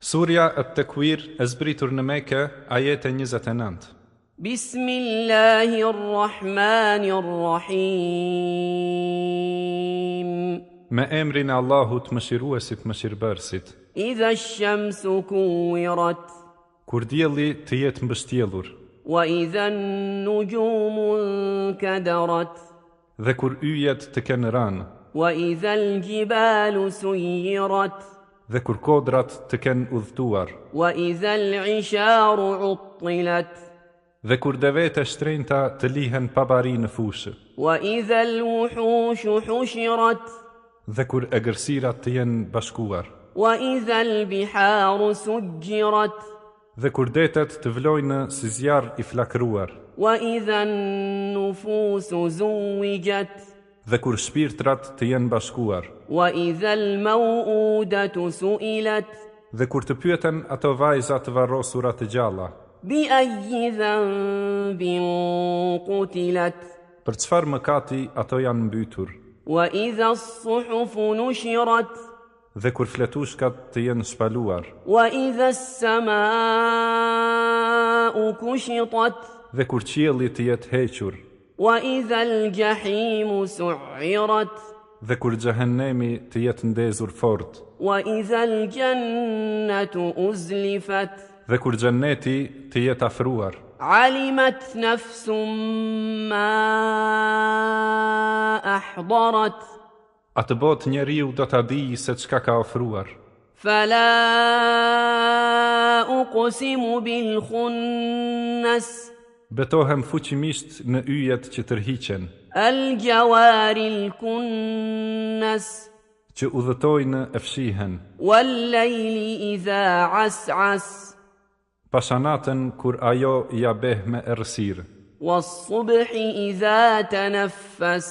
Surja At-Takwir e zbritur në Mekë, ajete 29. Bismillahirrahmanirrahim. Me emrin e Allahut Mëshiruesit Mëshirbërësit. Idha ash-shamsu kuwirat. Kur dielli të jetë mbështjellur, Wa idha an-nujumu kadarat. dhe kur yjet të kenë rënë, Wa idha al-jibalu suyirat. dhe kur kodrat të kenë udhëtuar, Wa idha al-'isharu 'uttilat. dhe kur devet e shtrenjta të lihen pa bari në fushë, Wa idha al-wuhushu hushirat. dhe kur egërsirat të jenë bashkuar, Wa idha al-biharu sujjirat. dhe kur detet të vlojnë si zjarr i flakëruar, Wa idha an-nufusu zuwijat. dhe kur shpirtrat të jenë bashkuar, Wa idha al-maw'udatu su'ilat. dhe kur të pyeten ato vajza të varrosura të gjalla, Bi ayyi dhanbin qutilat. për çfarë mëkati ato janë mbytur, Wa idha as-suhufu nushirat. dhe kur fletushkat të jenë shpaluar, Wa idha as-samaa'u kushitat. dhe kur qielli të jetë hequr, Wa idha al-jahimu su'irat. dhe kur xhehenemi të jetë ndezur fort, Wa idha al-jannatu uzlifat. dhe kur xhenneti të jetë afruar, Alimat nafsum ma ahdarat. atë botë njeriu do ta dijë se çka ka ofruar. Fala uqsimu bil khunnas. Betohem fuqimisht në yjet që tërhiqen, Al jawaril kunnas. që udhëtojnë e fshihen, Wal layli idha as'as. pashanatën kur ajo ja beh me errësirë, Was subhi idha tanaffas.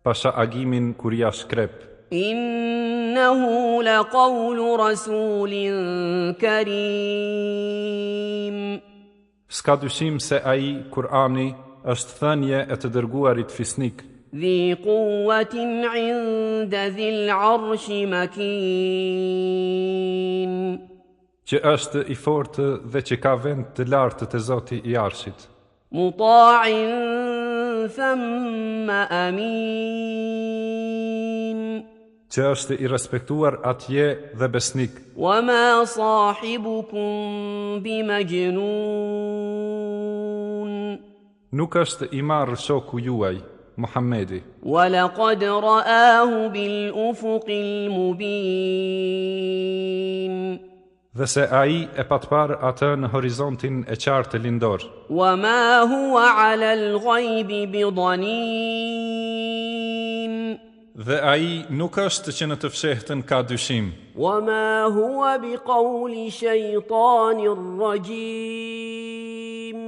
pasha agimin kur ja shkrep. Innahu laqawlu rasulin karim. S'ka dyshim se ai, Kur'ani, është thënie e të dërguarit fisnik, Dhi quwwatin 'inda dhil 'arshi makin. që është i fortë dhe që ka vend të lartë të Zoti i Arshit, Muta'in thumma amin. që është i respektuar atje dhe besnik, Wa ma sahibukum bimajnun. nuk është i marrë shoku juaj, Muhammedi, Wa laqad ra'ahu bil ufuqil mubin. dhe se ai e patpar atë në horizontin e qartë të lindor, Wa ma huwa 'ala al-ghaybi bidanin. dhe ai nuk është që në të fshehtën ka dyshim, Wa ma huwa biqawli shaytanir rajim.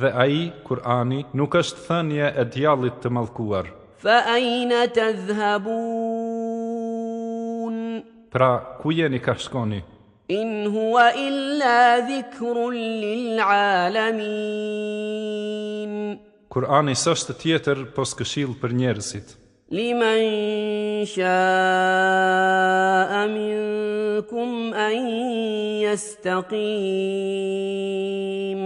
dhe ai, Kur'ani, nuk është thënie e djallit të mallkuar. Fa ayna tadhhabun. Pra, ku jeni ka shkoni? In huwa illa dhikrun lil alamin. Kur'ani s'është tjetër pos këshill për njerëzit, Liman sha'a minkum an yastaqim.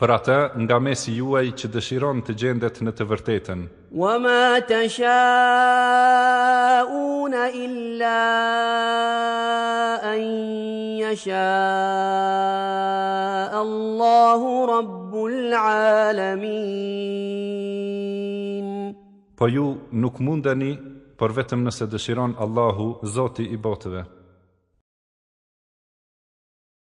për atë nga mesi juaj që dëshiron të gjendet në të vërtetën. Wa ma tasha'una illa an yasha'a Allahu rabbul alamin. Po ju nuk mundeni, por vetëm nëse dëshiron Allahu, Zoti i botëve.